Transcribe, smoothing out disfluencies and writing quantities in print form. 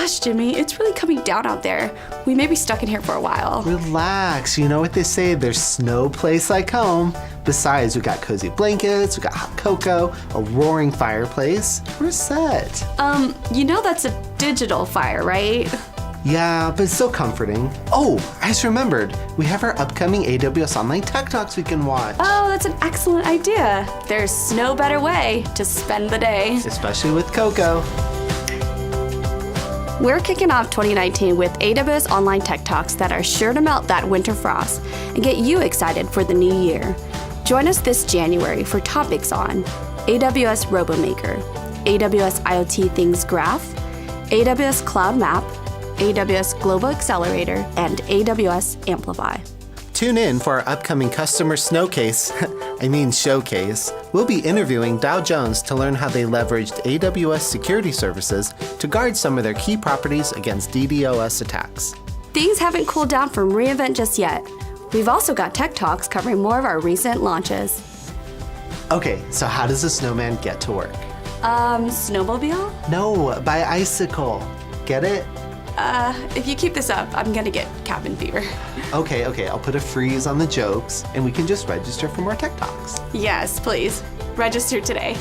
Gosh, Jimmy, it's really coming down out there. We may be stuck in here for a while. Relax. You know what they say, there's no place like home. Besides, we got cozy blankets, we got hot cocoa, a roaring fireplace. We're set. You know that's a digital fire, right? Yeah, but it's still comforting. Oh, I just remembered. We have our upcoming AWS Online Tech Talks we can watch. Oh, that's an excellent idea. There's no better way to spend the day. Especially with Coco. We're kicking off 2019 with AWS Online Tech Talks that are sure to melt that winter frost and get you excited for the new year. Join us this January for topics on AWS RoboMaker, AWS IoT Things Graph, AWS Cloud Map, AWS Global Accelerator, and AWS Amplify. Tune in for our upcoming customer showcase. We'll be interviewing Dow Jones to learn how they leveraged AWS security services to guard some of their key properties against DDoS attacks. Things haven't cooled down from reInvent just yet. We've also got tech talks covering more of our recent launches. Okay, so how does a snowman get to work? Snowmobile? No, by icicle. Get it? If you keep this up, I'm gonna get cabin fever. Okay, I'll put a freeze on the jokes and we can just register for more tech talks. Yes, please. Register today.